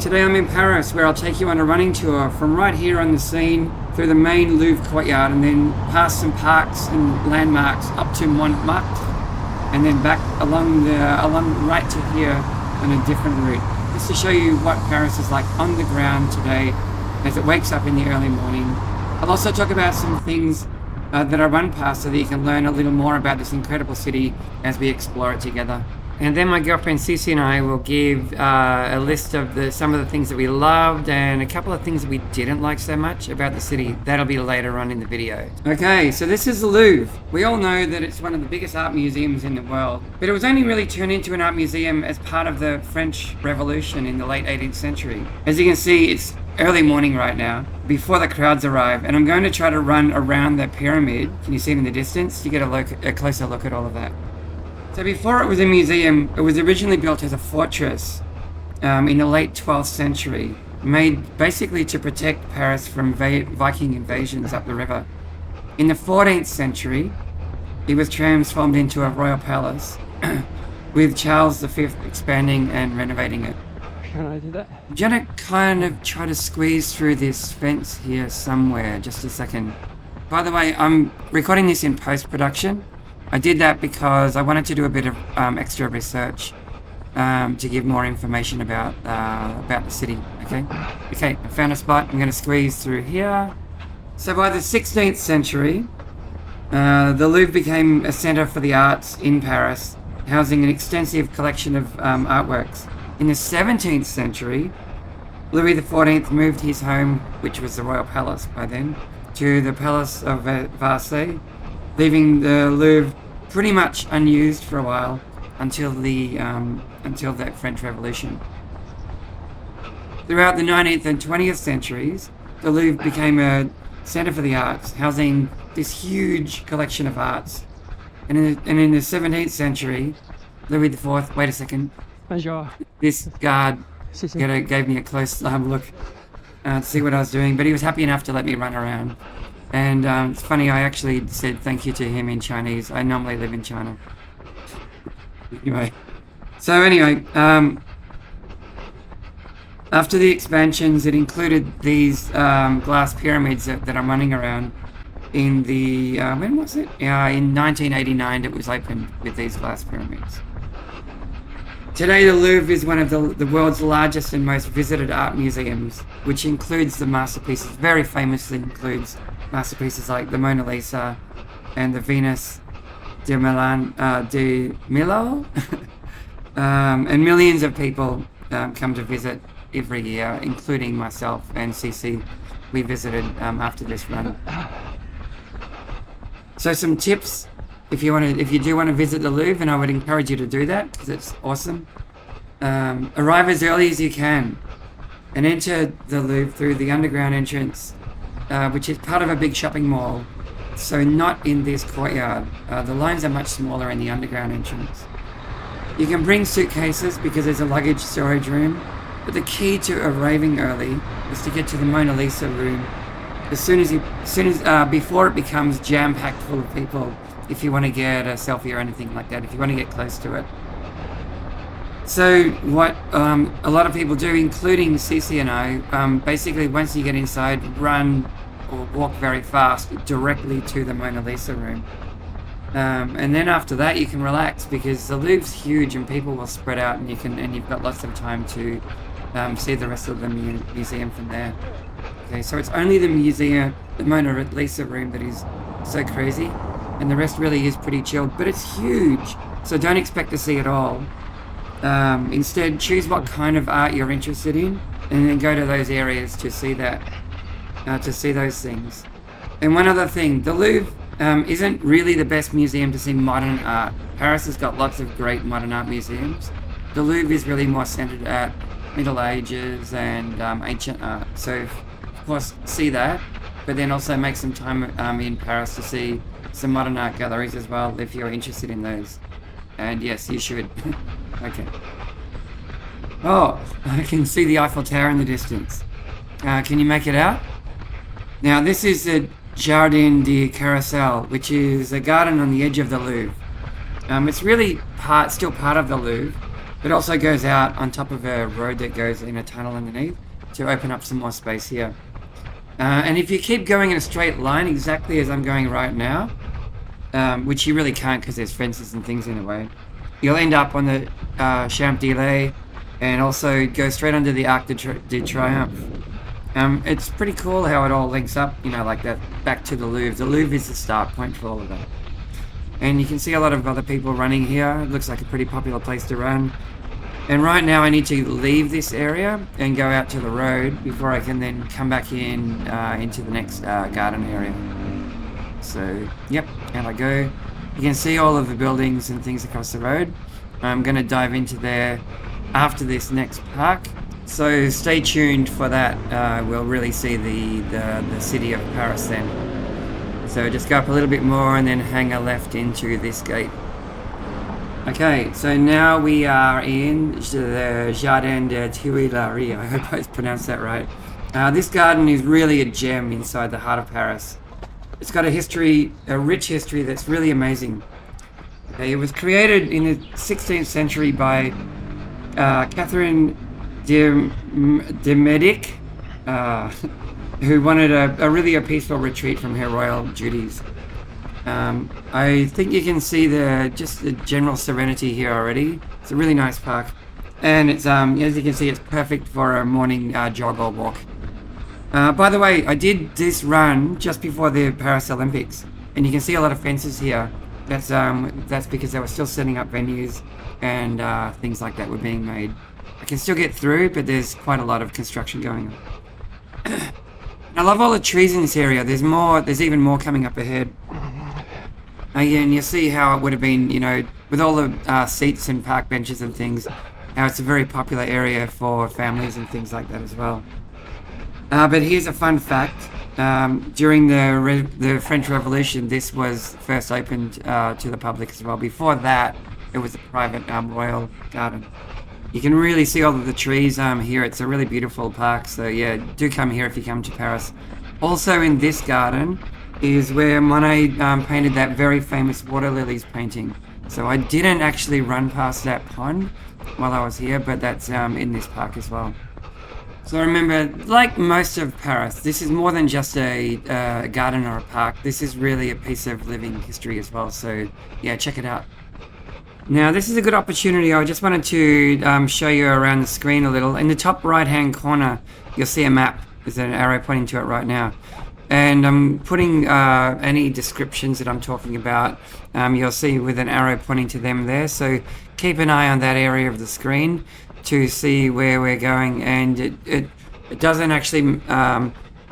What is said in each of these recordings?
Today I'm in Paris, where I'll take you on a running tour from right here on the Seine through the main Louvre courtyard and then past some parks and landmarks up to Montmartre and then back along right to here on a different route, just to show you what Paris is like on the ground today as it wakes up in the early morning. I'll also talk about some things that I run past so that you can learn a little more about this incredible city as we explore it together. And then my girlfriend Cece and I will give a list of some of the things that we loved and a couple of things that we didn't like so much about the city. That'll be later on in the video. Okay, so this is the Louvre. We all know that it's one of the biggest art museums in the world, but it was only really turned into an art museum as part of the French Revolution in the late 18th century. As you can see, it's early morning right now, before the crowds arrive, and I'm going to try to run around the pyramid. Can you see it in the distance? You get a closer look at all of that. So before it was a museum, it was originally built as a fortress in the late 12th century, made basically to protect Paris from Viking invasions up the river. In the 14th century, it was transformed into a royal palace, with Charles V expanding and renovating it. Can I do that? I'm gonna kind of try to squeeze through this fence here somewhere, just a second. By the way, I'm recording this in post-production. I did that because I wanted to do a bit of extra research to give more information about the city. Okay, I found a spot. I'm going to squeeze through here. So by the 16th century, the Louvre became a centre for the arts in Paris, housing an extensive collection of artworks. In the 17th century, Louis XIV moved his home, which was the royal palace by then, to the Palace of Versailles, leaving the Louvre pretty much unused for a while until the French Revolution. Throughout the 19th and 20th centuries, the Louvre became a centre for the arts, housing this huge collection of arts. And in the 17th century, Louis IV, wait a second, Bonjour. this guard Cece. gave me a close look to see what I was doing, but he was happy enough to let me run around. And it's funny, I actually said thank you to him in Chinese. I normally live in China. Anyway, after the expansions, it included these glass pyramids that I'm running around. In the, when was it? In 1989 it was opened with these glass pyramids. Today the Louvre is one of the world's largest and most visited art museums, which includes the masterpieces, very famously includes masterpieces like the Mona Lisa and the Venus de Milo. And millions of people come to visit every year, including myself and Cece. We visited after this run. So some tips if you do want to visit the Louvre, and I would encourage you to do that because it's awesome. Arrive as early as you can and enter the Louvre through the underground entrance, which is part of a big shopping mall. So not in this courtyard. The lines are much smaller in the underground entrance. You can bring suitcases because there's a luggage storage room, but the key to arriving early is to get to the Mona Lisa room before it becomes jam-packed full of people, if you want to get a selfie or anything like that, if you want to get close to it. So what a lot of people do, including Cece and I, basically once you get inside, run or walk very fast directly to the Mona Lisa room. And then after that you can relax because the Louvre's huge and people will spread out, and you've got lots of time to see the rest of the museum from there. Okay, so it's only the Mona Lisa room that is so crazy, and the rest really is pretty chilled, but it's huge, so don't expect to see it all. Instead, choose what kind of art you're interested in, and then go to those areas to see that, to see those things. And one other thing, the Louvre isn't really the best museum to see modern art. Paris has got lots of great modern art museums. The Louvre is really more centered at Middle Ages and ancient art. So, of course, see that, but then also make some time in Paris to see some modern art galleries as well, if you're interested in those. And yes, you should. Okay. Oh, I can see the Eiffel Tower in the distance. Can you make it out? Now, this is the Jardin de Carousel, which is a garden on the edge of the Louvre. It's really still part of the Louvre, It also goes out on top of a road that goes in a tunnel underneath to open up some more space here. And if you keep going in a straight line exactly as I'm going right now, which you really can't because there's fences and things in the way, you'll end up on the Champs Élysées and also go straight under the Arc de Triomphe. It's pretty cool how it all links up, you know, like that, back to the Louvre. The Louvre is the start point for all of that. And you can see a lot of other people running here. It looks like a pretty popular place to run. And right now I need to leave this area and go out to the road before I can then come back in into the next garden area. So, yep, out I go. You can see all of the buildings and things across the road. I'm going to dive into there after this next park. So stay tuned for that. We'll really see the city of Paris then. So just go up a little bit more and then hang a left into this gate. Okay, so now we are in the Jardin des Tuileries. I hope I pronounced that right. This garden is really a gem inside the heart of Paris. It's got a rich history that's really amazing. Okay, it was created in the 16th century by Catherine de Medic, who wanted a really peaceful retreat from her royal duties. I think you can see just the general serenity here already. It's a really nice park, and it's as you can see, it's perfect for a morning jog or walk. By the way, I did this run just before the Paris Olympics, and you can see a lot of fences here. That's because they were still setting up venues and things like that were being made. I can still get through, but there's quite a lot of construction going on. I love all the trees in this area. There's even more coming up ahead. And you see how it would have been, you know, with all the seats and park benches and things, how it's a very popular area for families and things like that as well. But here's a fun fact. During the French Revolution, this was first opened to the public as well. Before that, it was a private royal garden. You can really see all of the trees here. It's a really beautiful park. So yeah, do come here if you come to Paris. Also in this garden is where Monet painted that very famous water lilies painting. So I didn't actually run past that pond while I was here, but that's in this park as well. So remember, like most of Paris, this is more than just a garden or a park. This is really a piece of living history as well. So yeah, check it out. Now this is a good opportunity. I just wanted to show you around the screen a little. In the top right hand corner, you'll see a map. There's an arrow pointing to it right now. And I'm putting any descriptions that I'm talking about, you'll see with an arrow pointing to them there. So keep an eye on that area of the screen to see where we're going. And it doesn't actually,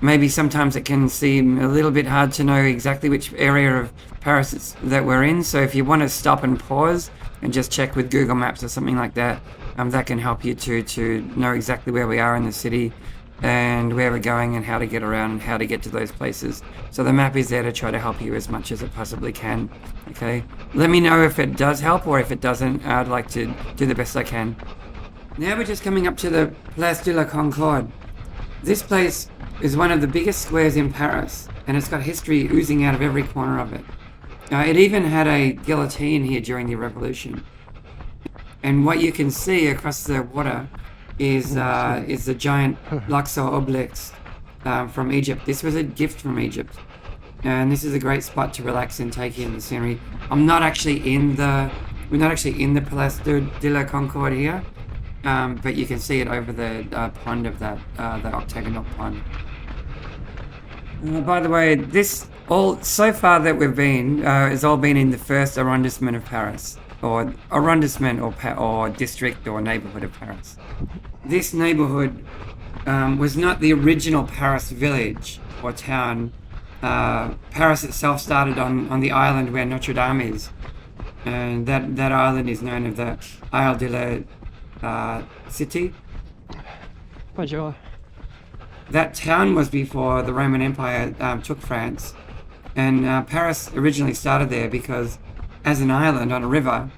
maybe sometimes it can seem a little bit hard to know exactly which area of Paris that we're in. So if you want to stop and pause and just check with Google Maps or something like that, that can help you to know exactly where we are in the city and where we're going and how to get around and how to get to those places. So the map is there to try to help you as much as it possibly can. Okay, let me know if it does help, or if it doesn't, I'd like to do the best I can. Now we're just coming up to the Place de la Concorde. This place is one of the biggest squares in Paris, and it's got history oozing out of every corner of it. It even had a guillotine here during the Revolution. And what you can see across the water is the giant Luxor obelisk from Egypt. This was a gift from Egypt, and this is a great spot to relax and take in the scenery. We're not actually in the Place de la Concorde here, but you can see it over the pond of the octagonal pond. By the way, this all so far that we've been has all been in the first arrondissement of Paris, or arrondissement or district or neighborhood of Paris. This neighborhood was not the original Paris village or town. Paris itself started on the island where Notre Dame is, and that island is known as the Isle de la Cité. Bonjour. That town was before the Roman Empire took France, and Paris originally started there because, as an island on a river,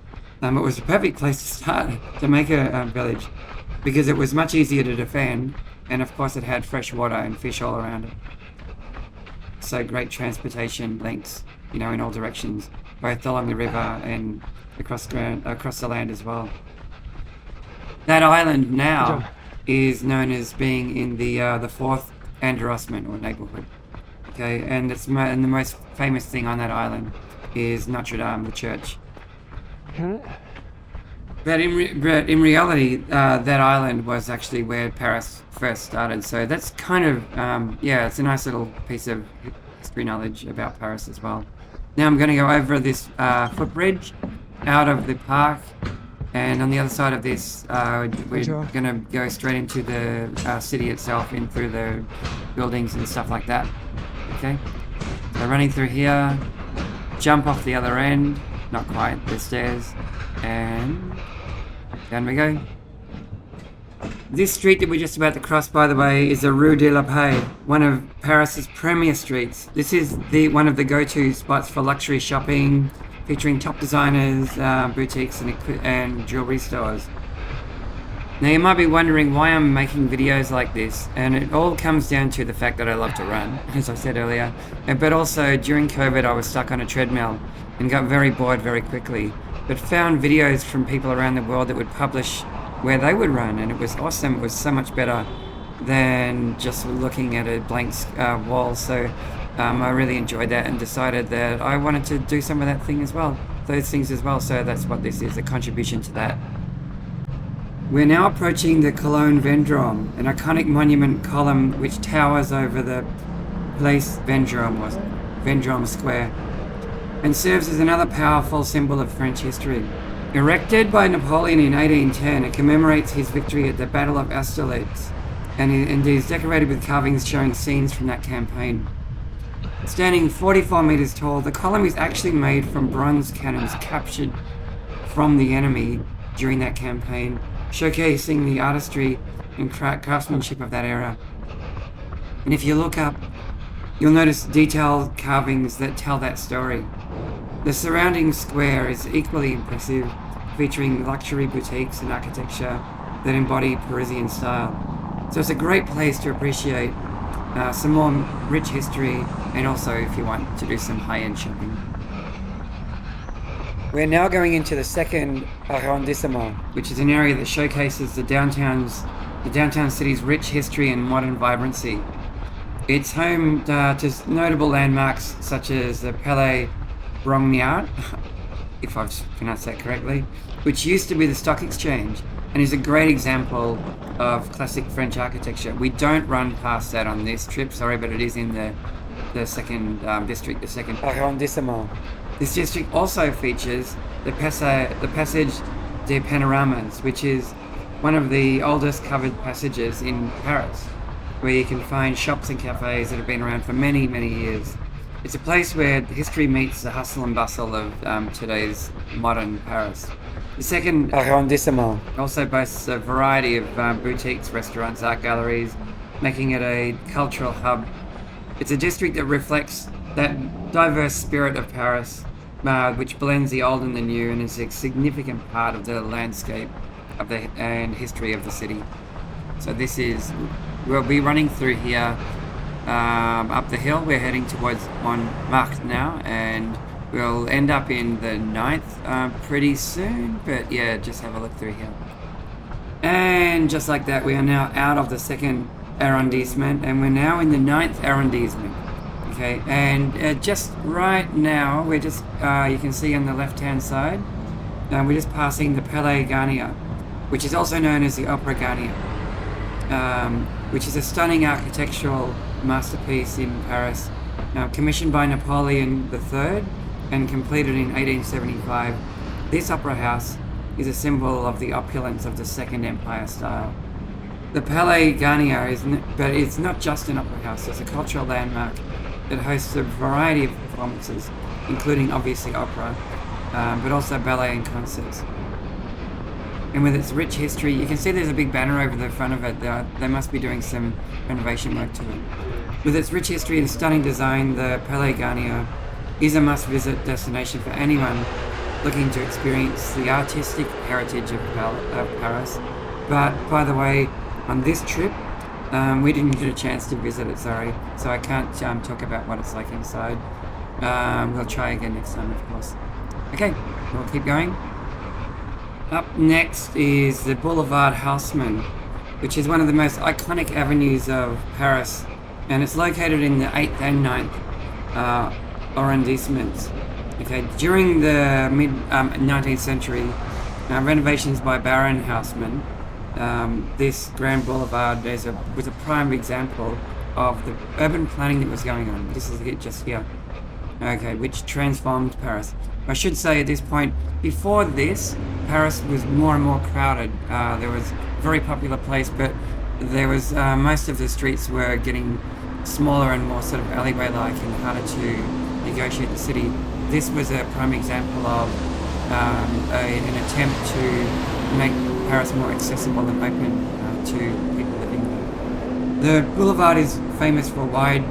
it was a perfect place to start to make a village, because it was much easier to defend, and of course it had fresh water and fish all around it. So great transportation links, in all directions, both along the river and across the land as well. That island now job. is known as being in the fourth arrondissement or neighborhood. Okay, and and the most famous thing on that island is Notre Dame, the church. Can it? But in reality, that island was actually where Paris first started. So that's kind of yeah, it's a nice little piece of history knowledge about Paris as well. Now I'm going to go over this footbridge out of the park, and on the other side of this, we're Sure. going to go straight into the city itself, in through the buildings and stuff like that. Okay, so running through here, jump off the other end, not quite, the stairs, and down we go. This street that we're just about to cross, by the way, is the Rue de la Paix, one of Paris's premier streets. This is one of the go-to spots for luxury shopping, featuring top designers, boutiques, and jewelry stores. Now you might be wondering why I'm making videos like this, and it all comes down to the fact that I love to run, as I said earlier. But also during COVID I was stuck on a treadmill and got very bored very quickly, but found videos from people around the world that would publish where they would run, and it was awesome. It was so much better than just looking at a blank wall. So I really enjoyed that and decided that I wanted to do some of those things as well. So that's what this is, a contribution to that. We're now approaching the Colonne Vendôme, an iconic monument column which towers over the Place Vendôme, or Vendôme Square, and serves as another powerful symbol of French history. Erected by Napoleon in 1810, it commemorates his victory at the Battle of Austerlitz, and is decorated with carvings showing scenes from that campaign. Standing 44 meters tall, the column is actually made from bronze cannons captured from the enemy during that campaign, showcasing the artistry and craftsmanship of that era. And if you look up, you'll notice detailed carvings that tell that story. The surrounding square is equally impressive, featuring luxury boutiques and architecture that embody Parisian style. So it's a great place to appreciate some more rich history, and also if you want to do some high-end shopping. We're now going into the second arrondissement, which is an area that showcases the downtown city's rich history and modern vibrancy. It's home to notable landmarks such as the Palais Montmartre, if I've pronounced that correctly, which used to be the stock exchange and is a great example of classic French architecture. We don't run past that on this trip, sorry, but it is in the second district, the second arrondissement. This district also features the Passage des Panoramas, which is one of the oldest covered passages in Paris, where you can find shops and cafes that have been around for many, many years. It's a place where history meets the hustle and bustle of today's modern Paris. The second arrondissement also boasts a variety of boutiques, restaurants, art galleries, making it a cultural hub. It's a district that reflects that diverse spirit of Paris, which blends the old and the new, and is a significant part of the landscape and history of the city. So we'll be running through here up the hill. We're heading towards Montmartre now, and we'll end up in the 9th pretty soon, but yeah, just have a look through here. And just like that, we are now out of the second arrondissement, and we're now in the 9th arrondissement. Okay, and just right now, we're just, you can see on the left-hand side, we're just passing the Palais Garnier, which is also known as the Opera Garnier, which is a stunning architectural masterpiece in Paris, commissioned by Napoleon III and completed in 1875. This opera house is a symbol of the opulence of the Second Empire style. The Palais Garnier it's not just an opera house, it's a cultural landmark that hosts a variety of performances, including obviously opera, but also ballet and concerts. And with its rich history, you can see there's a big banner over the front of it. They must be doing some renovation work to it. With its rich history and stunning design, the Palais Garnier is a must-visit destination for anyone looking to experience the artistic heritage of Paris. But by the way, on this trip, we didn't get a chance to visit it, sorry, so I can't talk about what it's like inside. We'll try again next time, of course. Okay, we'll keep going. Up next is the Boulevard Haussmann, which is one of the most iconic avenues of Paris, and it's located in the 8th and 9th arrondissements. Okay, during the mid 19th century, renovations by Baron Haussmann, this Grand Boulevard was a prime example of the urban planning that was going on. This is it just here. Okay, which transformed Paris. I should say at this point, before this, Paris was more and more crowded. There was a very popular place, but there was most of the streets were getting smaller and more sort of alleyway-like and harder to negotiate the city. This was a prime example of an attempt to make Paris more accessible and open to people living there. The boulevard is famous for wide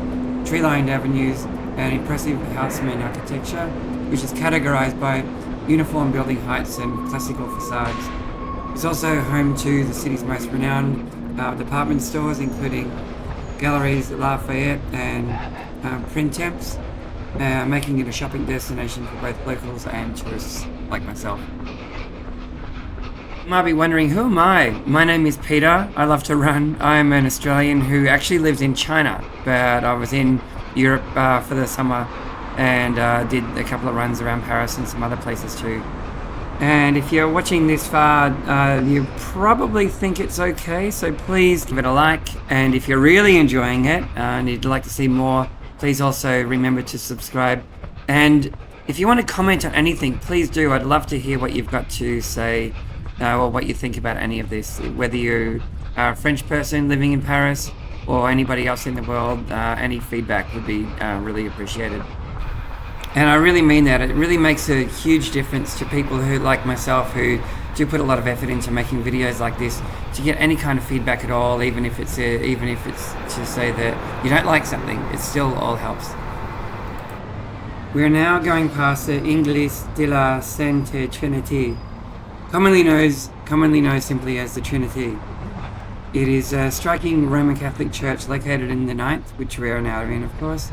tree-lined avenues and impressive Haussmann architecture, which is categorized by uniform building heights and classical facades. It's also home to the city's most renowned department stores, including Galeries Lafayette and Printemps, making it a shopping destination for both locals and tourists like myself. You might be wondering, who am I? My name is Peter. I love to run. I'm an Australian who actually lives in China, but I was in Europe for the summer and did a couple of runs around Paris and some other places too. And if you're watching this far, you probably think it's okay, so please give it a like. And if you're really enjoying it and you'd like to see more, please also remember to subscribe. And if you want to comment on anything, please do. I'd love to hear what you've got to say or what you think about any of this, whether you are a French person living in Paris or anybody else in the world. Any feedback would be really appreciated. And I really mean that. It really makes a huge difference to people who, like myself, who do put a lot of effort into making videos like this, to get any kind of feedback at all, even if it's to say that you don't like something. It still all helps. We're now going past the Église de la Sainte Trinité, commonly known simply as the Trinity. It is a striking Roman Catholic church located in the 9th, which we are now in, of course.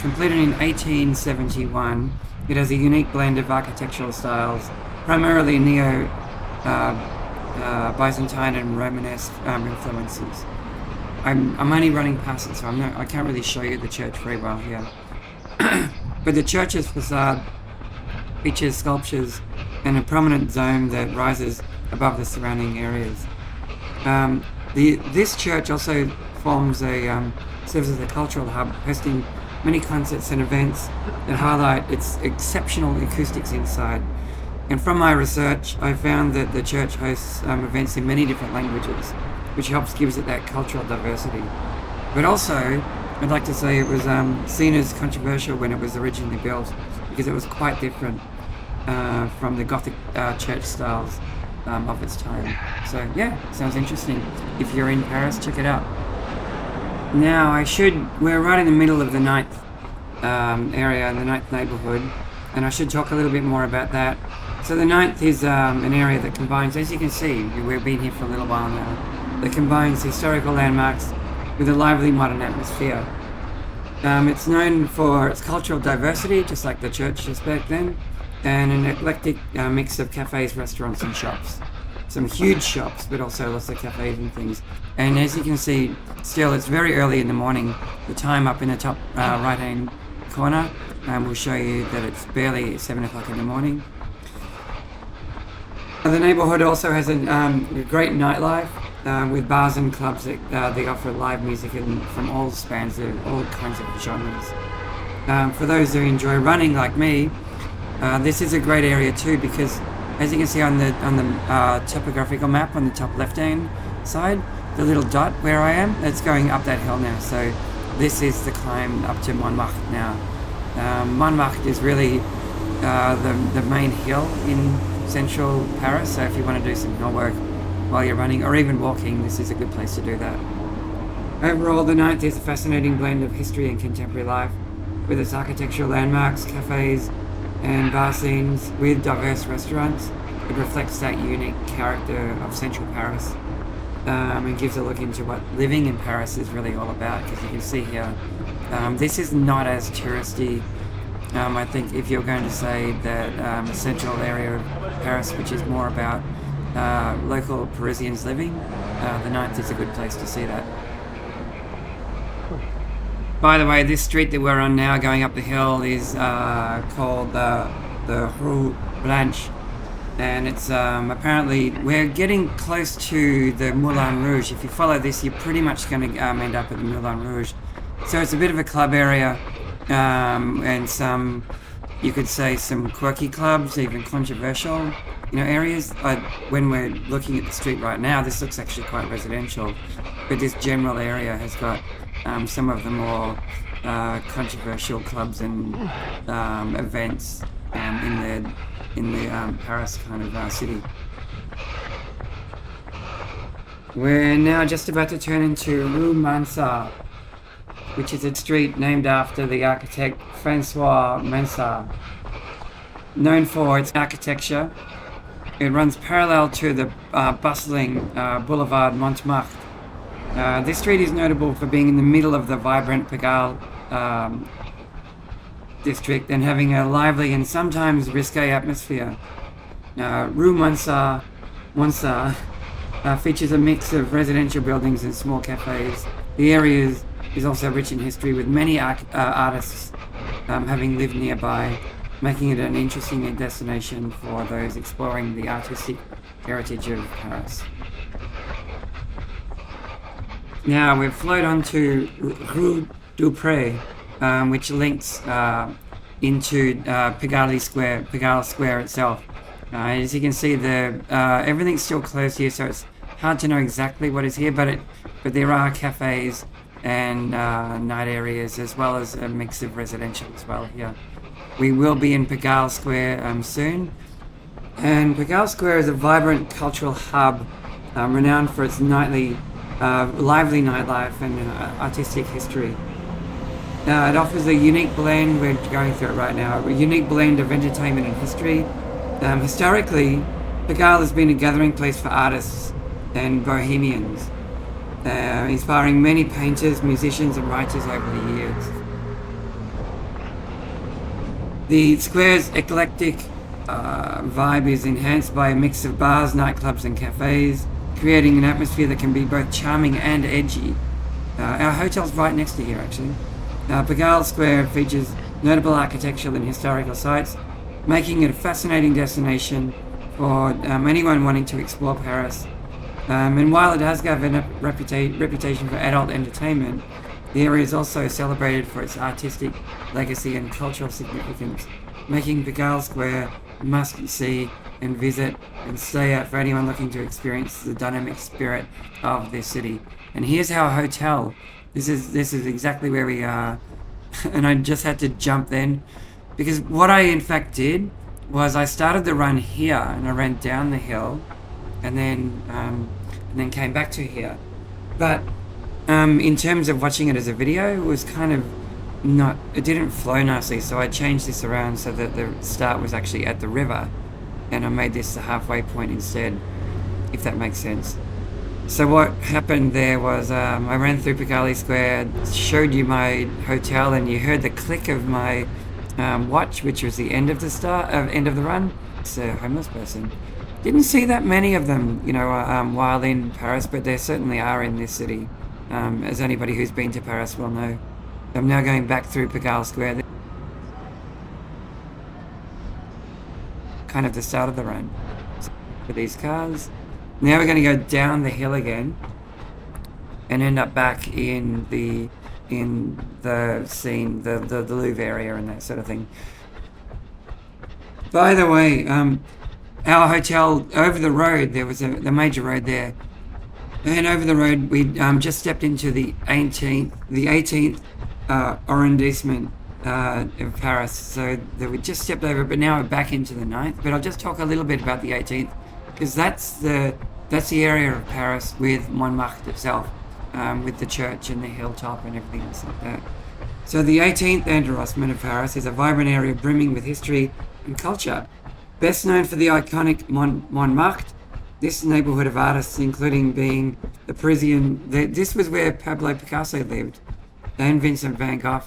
Completed in 1871, it has a unique blend of architectural styles, primarily neo-Byzantine and Romanesque influences. I'm only running past it, so I can't really show you the church very well here. But the church's facade features sculptures and a prominent dome that rises above the surrounding areas. This church also serves as a cultural hub, hosting many concerts and events that highlight its exceptional acoustics inside. And from my research, I found that the church hosts events in many different languages, which gives it that cultural diversity. But also, I'd like to say it was seen as controversial when it was originally built, because it was quite different from the Gothic church styles of its time. So yeah, sounds interesting. If you're in Paris, check it out. Now we're right in the middle of the 9th area, in the 9th neighbourhood, and I should talk a little bit more about that. So the 9th is an area that combines, as you can see, we've been here for a little while now, that combines historical landmarks with a lively modern atmosphere. It's known for its cultural diversity, just like the church just back then, and an eclectic mix of cafes, restaurants and shops. Some huge shops, but also lots of cafes and things. And as you can see, still it's very early in the morning. The time up in the top right-hand corner will show you that it's barely 7 o'clock in the morning. The neighbourhood also has a great nightlife with bars and clubs that they offer live music from all spans of all kinds of genres. For those who enjoy running like me, this is a great area too, because as you can see on the topographical map on the top left-hand side, the little dot where I am, it's going up that hill now. So this is the climb up to Montmartre now. Montmartre is really the main hill in central Paris, so if you want to do some hill work while you're running or even walking, this is a good place to do that. Overall, the 9th is a fascinating blend of history and contemporary life, with its architectural landmarks, cafes and bar scenes with diverse restaurants. It reflects that unique character of central Paris and gives a look into what living in Paris is really all about, because you can see here, this is not as touristy I think if you're going to say that central area of Paris, which is more about local Parisians living, the Ninth is a good place to see that. By the way, this street that we're on now going up the hill is called the Rue Blanche, and it's apparently we're getting close to the Moulin Rouge. If you follow this, you're pretty much going to end up at the Moulin Rouge. So it's a bit of a club area, and some, you could say, some quirky clubs, even controversial, areas. When we're looking at the street right now, this looks actually quite residential, but this general area has got some of the more controversial clubs and events in the Paris kind of city. We're now just about to turn into Rue Mansart, which is a street named after the architect Francois Mansart. Known for its architecture, it runs parallel to the bustling boulevard Montmartre. This street is notable for being in the middle of the vibrant Pigalle district and having a lively and sometimes risque atmosphere. Rue Mansart features a mix of residential buildings and small cafes. The area is also rich in history, with many artists having lived nearby, making it an interesting destination for those exploring the artistic heritage of Paris. Now we've flowed on to Rue du Pré, which links into Pigalle Square itself. As you can see, everything's still closed here, so it's hard to know exactly what is here, but there are cafes and night areas, as well as a mix of residential as well here. We will be in Pigalle Square soon, and Pigalle Square is a vibrant cultural hub renowned for its lively nightlife and artistic history. It offers a unique blend, we're going through it right now, a unique blend of entertainment and history. Historically, Pigalle has been a gathering place for artists and bohemians, inspiring many painters, musicians and writers over the years. The square's eclectic vibe is enhanced by a mix of bars, nightclubs and cafes, creating an atmosphere that can be both charming and edgy. Our hotel's right next to here, actually. Pigalle Square features notable architectural and historical sites, making it a fascinating destination for anyone wanting to explore Paris. And while it does have a reputation for adult entertainment, the area is also celebrated for its artistic legacy and cultural significance, making Pigalle Square a must-see and visit and stay at for anyone looking to experience the dynamic spirit of this city. And here's our hotel. This is exactly where we are. And I just had to jump then, because what I in fact did was I started the run here and I ran down the hill and then came back to here. But in terms of watching it as a video, it was kind of it didn't flow nicely, so I changed this around so that the start was actually at the river, and I made this the halfway point instead, if that makes sense. So what happened there was I ran through Pigalle Square, showed you my hotel, and you heard the click of my watch, which was the end of the run. It's a homeless person. Didn't see that many of them, while in Paris, but there certainly are in this city, as anybody who's been to Paris will know. I'm now going back through Pigalle Square, kind of the start of the run for these cars. Now we're going to go down the hill again and end up back in the Seine, the Louvre area and that sort of thing. By the way, our hotel over the road, there was the major road there, and over the road we just stepped into the 18th arrondissement of Paris. So we just stepped over, but now we're back into the 9th. But I'll just talk a little bit about the 18th, because that's the area of Paris with Montmartre itself, with the church and the hilltop and everything else like that. So the 18th arrondissement of Paris is a vibrant area brimming with history and culture. Best known for the iconic Montmartre, this neighborhood of artists, including being the Parisian, this was where Pablo Picasso lived, and Vincent van Gogh,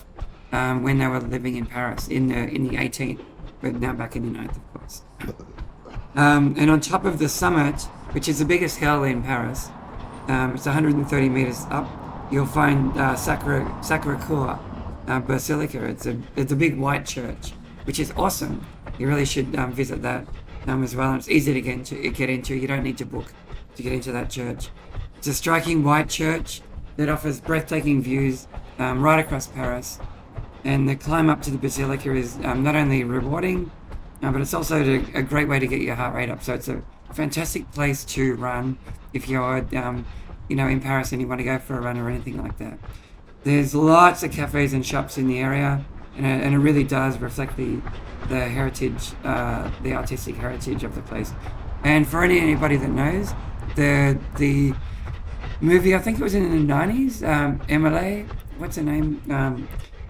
when they were living in Paris in the 18th, but now back in the 9th, of course. And on top of the summit, which is the biggest hill in Paris, it's 130 meters up, you'll find Sacré-Cœur Basilica. It's a big white church, which is awesome. You really should visit that as well. And it's easy to get into. You don't need to book to get into that church. It's a striking white church that offers breathtaking views right across Paris. And the climb up to the basilica is not only rewarding, but it's also a great way to get your heart rate up. So it's a fantastic place to run if you're, in Paris and you want to go for a run or anything like that. There's lots of cafes and shops in the area, and it really does reflect the heritage, the artistic heritage of the place. And for anybody that knows, the movie, I think it was in the 90s, Emily, what's her name?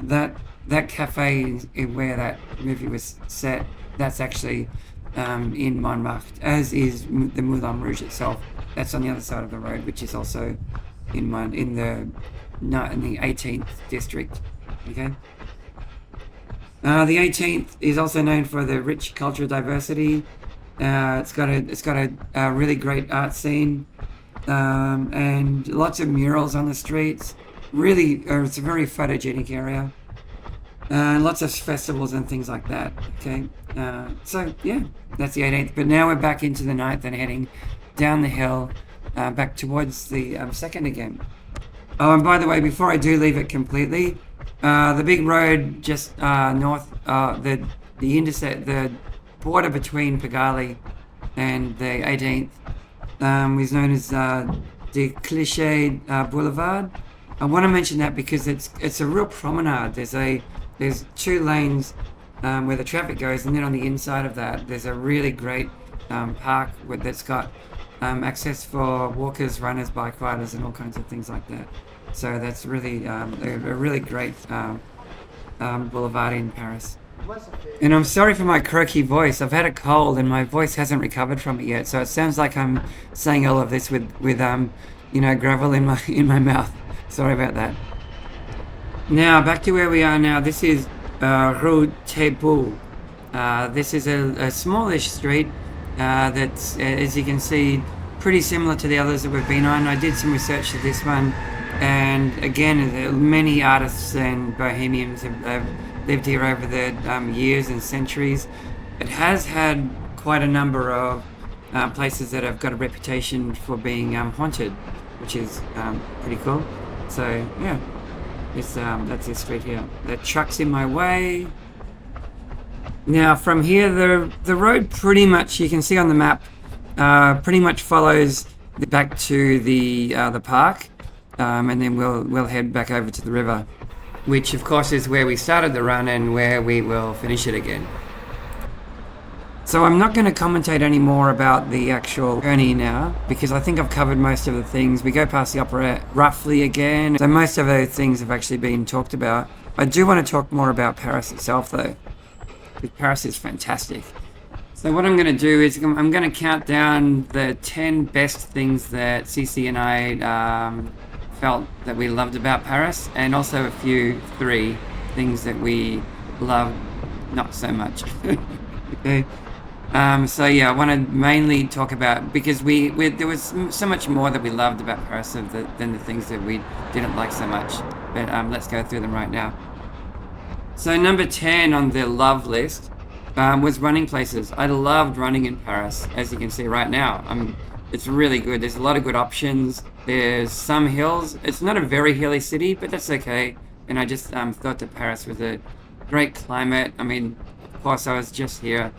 That cafe where that movie was set, that's actually in Montmartre, as is the Moulin Rouge itself. That's on the other side of the road, which is also in the 18th district. Okay. The 18th is also known for the rich cultural diversity. It's got a really great art scene, and lots of murals on the streets. Really, it's a very photogenic area. Lots of festivals and things like that. Okay, so yeah, that's the 18th. But now we're back into the 9th and heading down the hill, back towards the 2nd again. Oh, and by the way, before I do leave it completely, the big road just north, the border between Pigalle and the 18th is known as the Cliché Boulevard. I want to mention that because it's a real promenade. There's 2 lanes where the traffic goes, and then on the inside of that, there's a really great park that's got access for walkers, runners, bike riders, and all kinds of things like that. So that's really a really great boulevard in Paris. And I'm sorry for my croaky voice. I've had a cold, and my voice hasn't recovered from it yet. So it sounds like I'm saying all of this with gravel in my mouth. Sorry about that. Now, back to where we are now. This is Rue Thibault. This is a smallish street that's, as you can see, pretty similar to the others that we've been on. I did some research to this one, and again, many artists and bohemians have lived here over the years and centuries. It has had quite a number of places that have got a reputation for being haunted, which is pretty cool. So yeah, that's this street here. The truck's in my way. Now from here, the road pretty much, you can see on the map, pretty much follows back to the park, and then we'll head back over to the river, which of course is where we started the run and where we will finish it again. So I'm not going to commentate any more about the actual journey now, because I think I've covered most of the things. We go past the opera roughly again, so most of those things have actually been talked about. I do want to talk more about Paris itself though, because Paris is fantastic. So what I'm going to do is I'm going to count down the 10 best things that Cece and I felt that we loved about Paris, and also a few 3 things that we loved not so much. Okay. So yeah, I want to mainly talk about, because there was so much more that we loved about Paris than the things that we didn't like so much. But let's go through them right now. So number 10 on the love list was running places. I loved running in Paris, as you can see right now. It's really good. There's a lot of good options. There's some hills. It's not a very hilly city, but that's okay. And I just thought that Paris was a great climate. I mean, of course, I was just here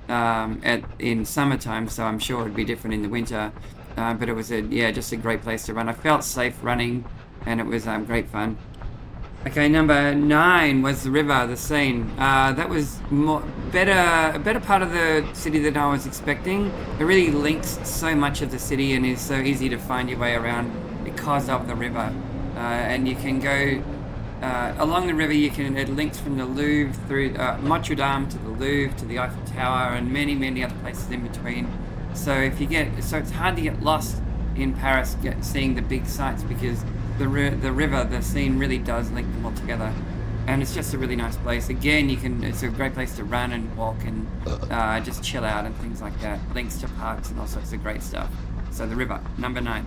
in summertime, so I'm sure it'd be different in the winter. But it was just a great place to run. I felt safe running, and it was great fun. Okay, number 9 was the river, the Seine. That was a better part of the city than I was expecting. It really links so much of the city and is so easy to find your way around because of the river. And you can go along the river. It links from the Louvre through Notre Dame to the Louvre to the Eiffel Tower and many other places in between. So it's hard to get lost in Paris, seeing the big sights, because the river, the Seine, really does link them all together. and it's just a really nice place. Again, it's a great place to run and walk and just chill out and things like that. Links to parks and all sorts of great stuff. So the river, number 9.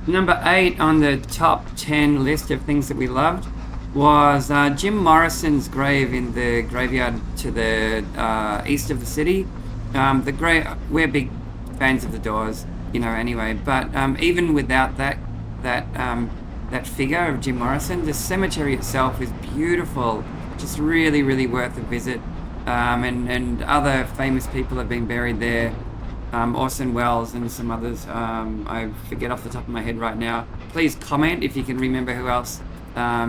Number 8 on the top 10 list of things that we loved was Jim Morrison's grave in the graveyard to the east of the city. We're big fans of the Doors, anyway, but even without that figure of Jim Morrison, the cemetery itself is beautiful, just really, really worth a visit. And other famous people have been buried there. Orson Welles and some others. I forget off the top of my head right now. Please comment if you can remember who else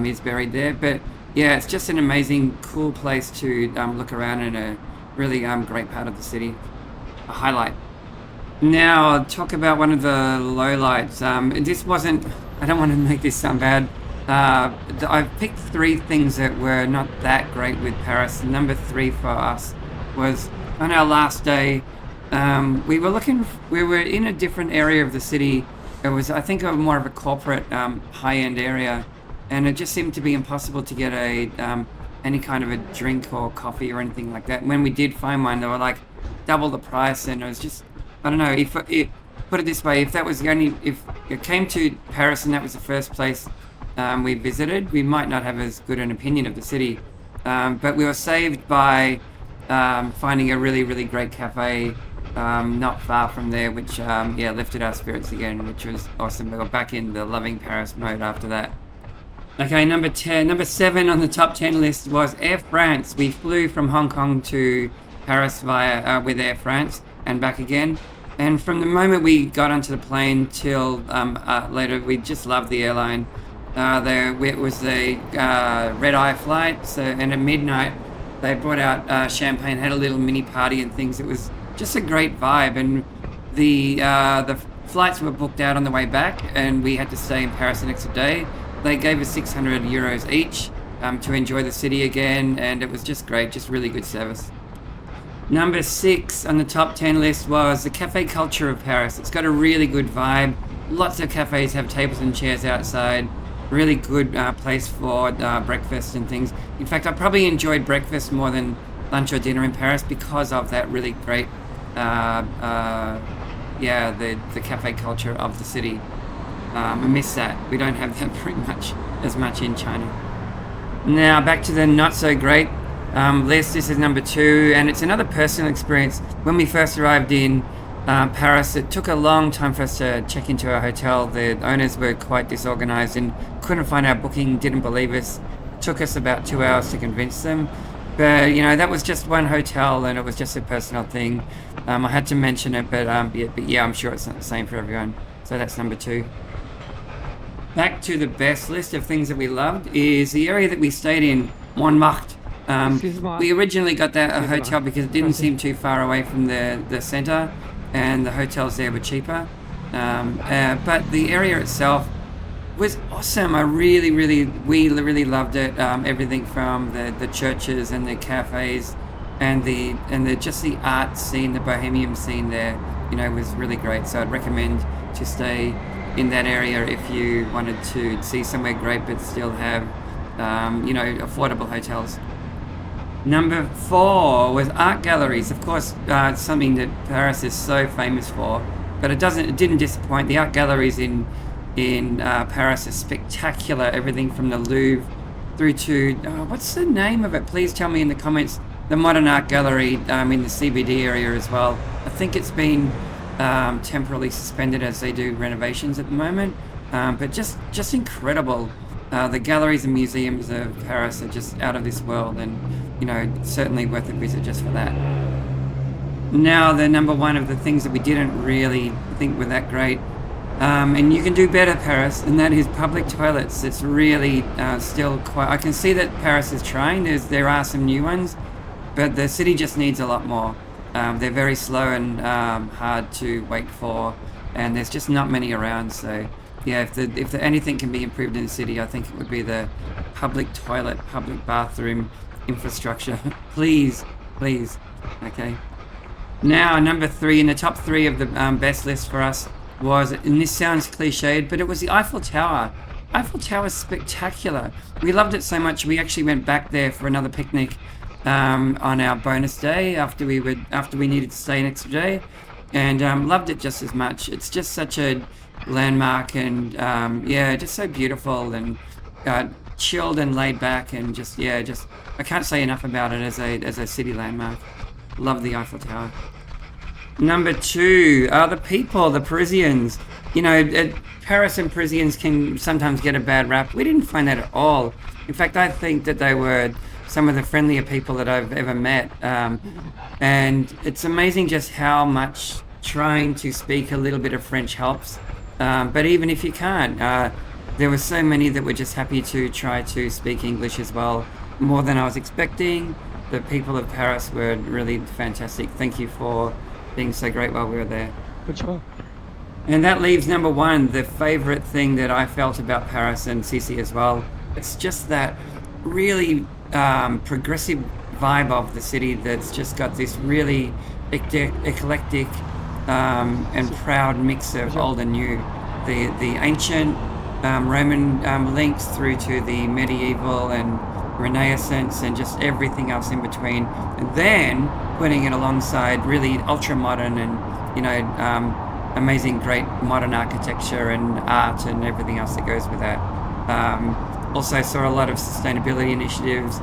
is buried there. But yeah, it's just an amazing, cool place to look around in a really great part of the city. A highlight. Now, I'll talk about one of the lowlights. This wasn't, I don't want to make this sound bad. I've picked 3 things that were not that great with Paris. Number 3 for us was on our last day. We were in a different area of the city. It was, I think, more of a corporate, high-end area, and it just seemed to be impossible to get any kind of a drink or coffee or anything like that. When we did find one, they were like double the price, and it was just, I don't know. Put it this way: if it came to Paris and that was the first place we visited, we might not have as good an opinion of the city. But we were saved by finding a really, really great cafe not far from there, which lifted our spirits again, which was awesome. We were back in the loving Paris mode after that. Okay, number 7 on the top 10 list was Air France. We flew from Hong Kong to Paris with Air France and back again. And from the moment we got onto the plane till later, we just loved the airline. It was a red-eye flight, and at midnight they brought out champagne, had a little mini party and things. It was just a great vibe, and the flights were booked out on the way back, and we had to stay in Paris the next day. They gave us 600 euros each to enjoy the city again, and it was just great, just really good service. Number 6 on the top 10 list was the cafe culture of Paris. It's got a really good vibe. Lots of cafes have tables and chairs outside. Really good place for breakfast and things. In fact, I probably enjoyed breakfast more than lunch or dinner in Paris because of that really great, the cafe culture of the city. I miss that. We don't have that as much in China. Now back to the not so great list. This is number 2, and it's another personal experience. When we first arrived in Paris, it took a long time for us to check into our hotel. The owners were quite disorganized and couldn't find our booking, didn't believe us. It took us about 2 hours to convince them. But, that was just one hotel, and it was just a personal thing. I had to mention it, but I'm sure it's not the same for everyone. So that's number 2. Back to the best list of things that we loved is the area that we stayed in, Montmartre. We originally got that hotel because it didn't seem too far away from the centre, and the hotels there were cheaper. But the area itself was awesome. We really loved it. Everything from the churches and the cafes and just the art scene, the bohemian scene there, was really great. So I'd recommend to stay in that area if you wanted to see somewhere great but still have affordable hotels. Number 4 was art galleries. Of course, it's something that Paris is so famous for, but it didn't disappoint. The art galleries in Paris are spectacular. Everything from the Louvre through to what's the name of it? Please tell me in the comments. The Modern Art Gallery in the CBD area as well. I think it's been temporarily suspended as they do renovations at the moment, but just incredible. The galleries and museums of Paris are just out of this world, and certainly worth a visit just for that. Now, the number 1 of the things that we didn't really think were that great, and you can do better, Paris, and that is public toilets. It's really still quite. I can see that Paris is trying. There are some new ones, but the city just needs a lot more. They're very slow and hard to wait for, and there's just not many around. So yeah, if anything can be improved in the city, I think it would be the public toilet, public bathroom infrastructure. Please. Okay. Now, number 3 in the top 3 of the best list for us was, and this sounds cliched, but it was the Eiffel Tower. Eiffel Tower is spectacular. We loved it so much. We actually went back there for another picnic on our bonus day after we needed to stay an extra day, and loved it just as much. It's just such a landmark, and yeah, just so beautiful and chilled and laid back, and just I can't say enough about it as a city landmark. Love the Eiffel Tower. Number 2 are the people, the Parisians. You know, Paris and Parisians can sometimes get a bad rap. We didn't find that at all. In fact, I think that they were some of the friendlier people that I've ever met. And it's amazing just how much trying to speak a little bit of French helps. But even if you can't, there were so many that were just happy to try to speak English as well, more than I was expecting. The people of Paris were really fantastic. Thank you for being so great while we were there. Bonjour. And that leaves number 1, the favorite thing that I felt about Paris, and Cece as well. It's just that really progressive vibe of the city that's just got this really eclectic and proud mix of old and new. The ancient Roman links through to the medieval and Renaissance and just everything else in between, and then putting it alongside really ultra modern and, you know, amazing great modern architecture and art and everything else that goes with that. Also saw a lot of sustainability initiatives,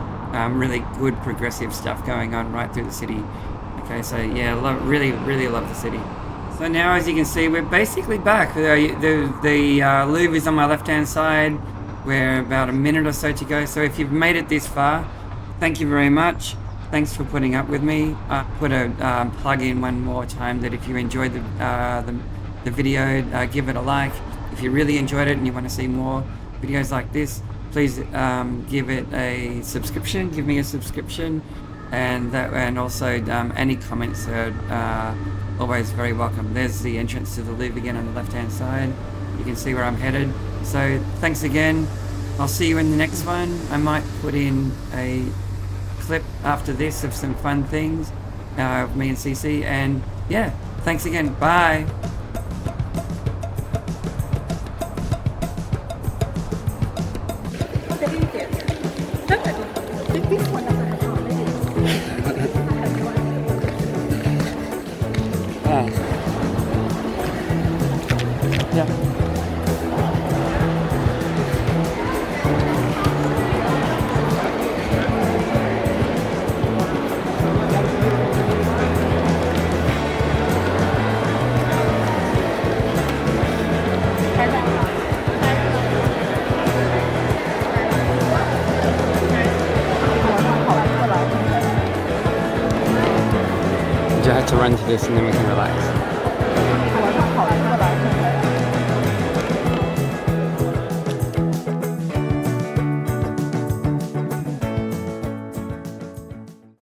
really good progressive stuff going on right through the city. Okay, so yeah, really love the city. So now, as you can see, we're basically back. The Louvre is on my left hand side. We're about a minute or so to go. So if you've made it this far, thank you very much. Thanks for putting up with me. Put a plug in one more time that if you enjoyed the video, give it a like. If you really enjoyed it and you want to see more videos like this, please give it a subscription. Give me a subscription, and also any comments are always very welcome. There's the entrance to the Louvre again on the left-hand side. You can see where I'm headed. So thanks again. I'll see you in the next one. I might put in a clip after this of some fun things, me and Cece, and yeah, thanks again. Bye. Yeah. You have to run to this and then we can relax.